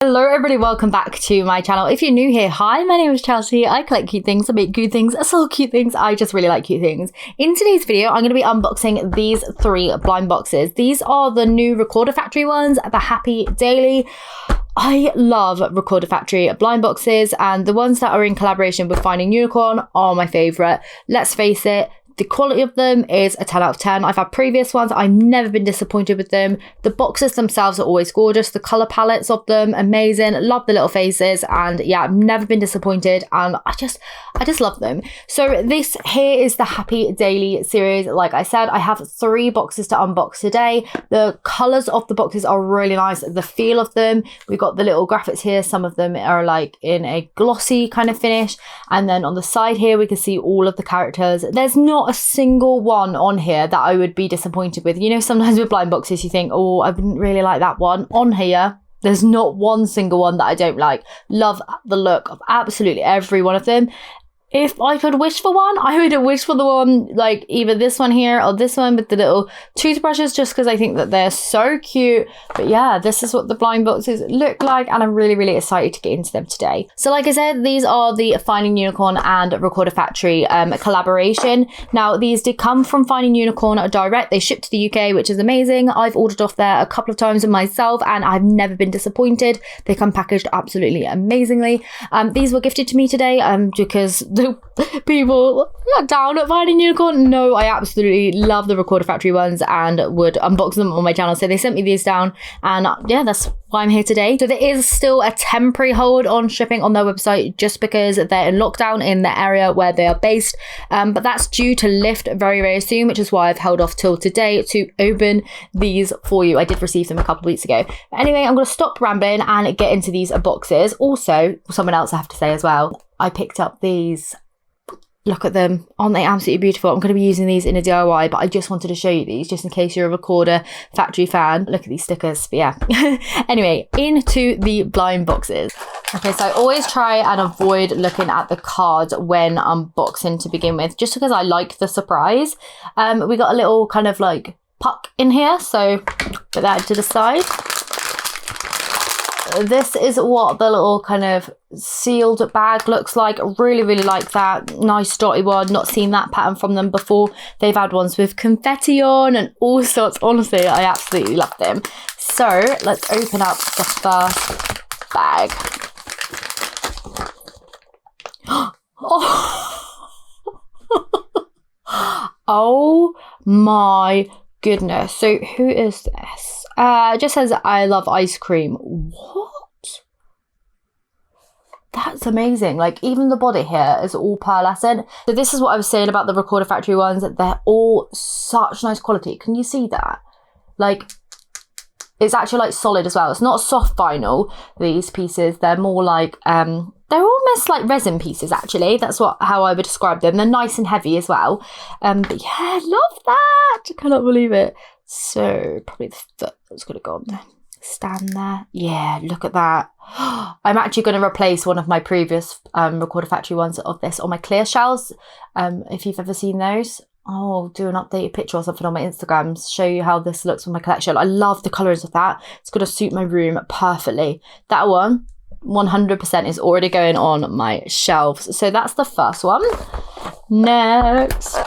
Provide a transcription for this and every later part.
Hello everybody, welcome back to my channel. If you're new here, hi, my name is Chelsey. I collect cute things, I make cute things, I sell cute things, I just really like cute things. In today's video, I'm going to be unboxing these 3 blind boxes. These are the new Recorder Factory ones, the Happy Daily. I love Recorder Factory blind boxes, and the ones that are in collaboration with Finding Unicorn are my favourite. Let's face it, the quality of them is a 10 out of 10. I've had previous ones. I've never been disappointed with them. The boxes themselves are always gorgeous. The colour palettes of them, amazing. Love the little faces. And yeah, I've never been disappointed. And I just love them. So this here is the Happy Daily series. Like I said, I have 3 boxes to unbox today. The colours of the boxes are really nice. The feel of them. We've got the little graphics here. Some of them are like in a glossy kind of finish. And then on the side here, we can see all of the characters. There's not a single one on here that I would be disappointed with. You know, sometimes with blind boxes you think, oh, I wouldn't really like that one. On here, there's not one single one that I don't like. Love the look of absolutely every one of them. If I could wish for one, I would wish for the one like either this one here or this one with the little toothbrushes, just because I think that they're so cute. But yeah, this is what the blind boxes look like, and I'm really excited to get into them today. So like I said, these are the Finding Unicorn and Recorder Factory collaboration. Now these did come from Finding Unicorn direct. They shipped to the UK, which is amazing. I've ordered off there a couple of times myself and I've never been disappointed. They come packaged absolutely amazingly. These were gifted to me today because the people down at Finding Unicorn know I absolutely love the Recorder Factory ones and would unbox them on my channel. So they sent me these down, and yeah, that's why I'm here today. So there is still a temporary hold on shipping on their website just because they're in lockdown in the area where they are based. But that's due to lift very soon, which is why I've held off till today to open these for you. I did receive them a couple of weeks ago. But anyway, I'm going to stop rambling and get into these boxes. Also, something else I have to say as well. I picked up these. Look at them. Aren't they absolutely beautiful? I'm going to be using these in a DIY, but I just wanted to show you these just in case you're a Recorder Factory fan. Look at these stickers. But yeah. Anyway, into the blind boxes. Okay, so I always try and avoid looking at the cards when unboxing to begin with, just because I like the surprise. We got a little kind of like puck in here, so put that to the side. This is what the little kind of sealed bag looks like. Really like that. Nice dotty one. Not seen that pattern from them before. They've had ones with confetti on and all sorts. Honestly, I absolutely love them. So let's open up the first bag. Oh my goodness. So who is this? It just says, I love ice cream. What? That's amazing. Like, even the body here is all pearlescent. So this is what I was saying about the Recorder Factory ones. They're all such nice quality. Can you see that? Like, it's actually like solid as well. It's not soft vinyl, these pieces. They're more like, they're almost like resin pieces, actually. That's how I would describe them. They're nice and heavy as well. But yeah, love that. I cannot believe it. So probably the foot that's going to go on the stand there. Yeah, look at that. I'm actually going to replace one of my previous Recorder Factory ones of this on my clear shells. If you've ever seen those, I'll do an updated picture or something on my Instagram to show you how this looks with my collection. I love the colours of that. It's going to suit my room perfectly. That one 100% is already going on my shelves. So that's the first one. Next,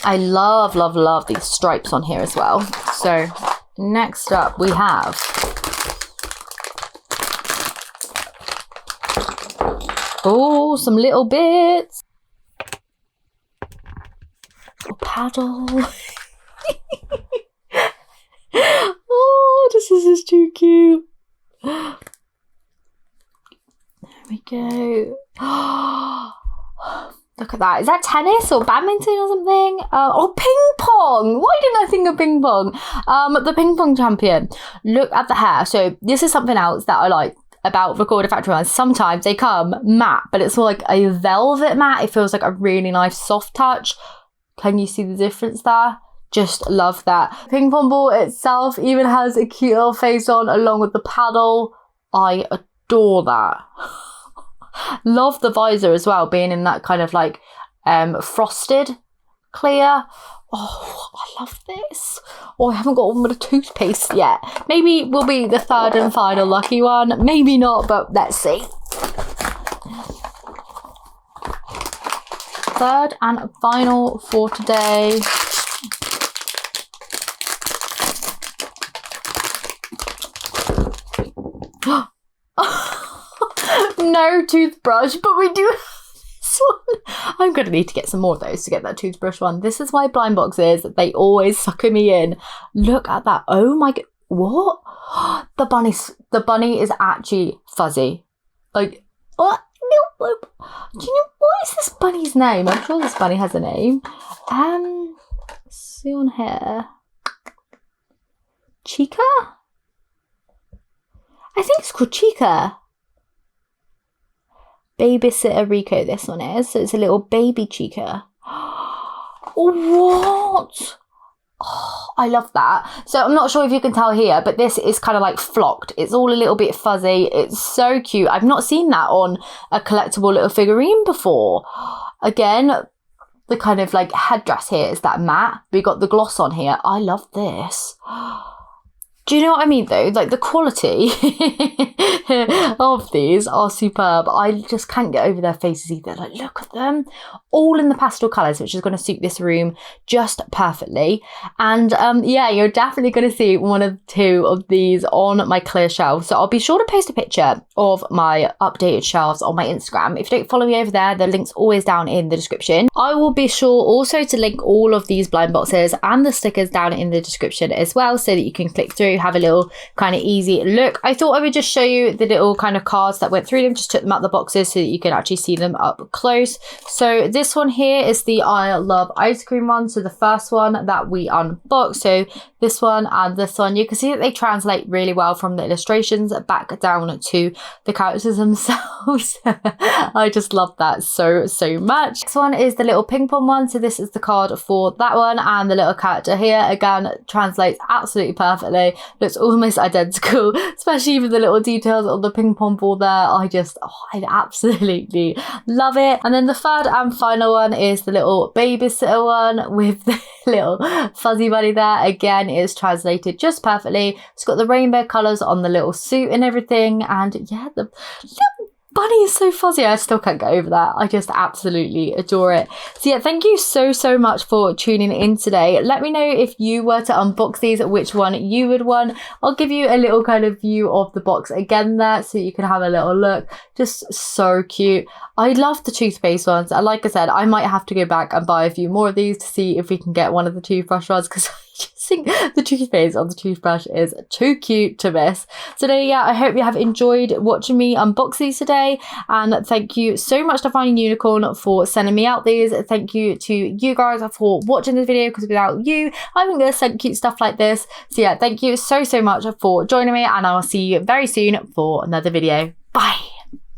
I love these stripes on here as well. So next up we have some little bits. A paddle. Oh, this is too cute. There we go. Look at that. Is that tennis or badminton or something? Oh, ping pong. Why didn't I think of ping pong? The ping pong champion. Look at the hair. So this is something else that I like about Recorder Factory ones. Sometimes they come matte, but it's more like a velvet matte. It feels like a really nice soft touch. Can you see the difference there? Just love that. Ping pong ball itself even has a cute little face on along with the paddle. I adore that. Love the visor as well, being in that kind of like frosted clear. Oh, I love this. Oh, I haven't got one with a toothpaste yet. Maybe we'll be the third and final lucky one. Maybe not, but let's see. Third and final for today. No toothbrush, but we do have this one. I'm going to need to get some more of those to get that toothbrush one. This is why blind boxes, they always sucker me in. Look at that. Oh my god. What? The bunny is actually fuzzy. Like, what? Do you know what is this bunny's name? I'm sure this bunny has a name. See on here. Chica? I think it's called Chica. Babysitter Rico, this one is. So it's a little baby Chica. What? Oh, I love that. So I'm not sure if you can tell here, but this is kind of like flocked. It's all a little bit fuzzy. It's so cute. I've not seen that on a collectible little figurine before. Again, the kind of like headdress here is that matte. We got the gloss on here. I love this. Do you know what I mean though? Like the quality of these are superb. I just can't get over their faces either. Like look at them. All in the pastel colours, which is going to suit this room just perfectly. And yeah, you're definitely going to see one of two of these on my clear shelf. So I'll be sure to post a picture of my updated shelves on my Instagram. If you don't follow me over there, the link's always down in the description. I will be sure also to link all of these blind boxes and the stickers down in the description as well, so that you can click through, have a little kind of easy look. I thought I would just show you the little kind of cards that went through them, just took them out the boxes so that you can actually see them up close. So this one here is the I Love Ice Cream one. So the first one that we unboxed. So this one and this one, you can see that they translate really well from the illustrations back down to the characters themselves. I just love that so much. Next one is the little ping pong one. So this is the card for that one, and the little character here again translates absolutely perfectly. Looks almost identical, especially with the little details on the ping pong ball there. I absolutely love it. And then the third and final one is the little babysitter one with the little fuzzy bunny there. Again, is translated just perfectly. It's got the rainbow colours on the little suit and everything, and yeah, the little bunny is so fuzzy. I still can't get over that. I just absolutely adore it. So yeah, thank you so much for tuning in today. Let me know if you were to unbox these, which one you would want. I'll give you a little kind of view of the box again there so you can have a little look. Just so cute. I love the toothpaste ones, and like I said, I might have to go back and buy a few more of these to see if we can get one of the toothbrush ones, because I just think the toothpaste on the toothbrush is too cute to miss. So yeah, I hope you have enjoyed watching me unbox these today, and thank you so much to Finding Unicorn for sending me out these. Thank you to you guys for watching this video, because without you, I wouldn't get sent cute stuff like this. So yeah, thank you so much for joining me, and I will see you very soon for another video. Bye.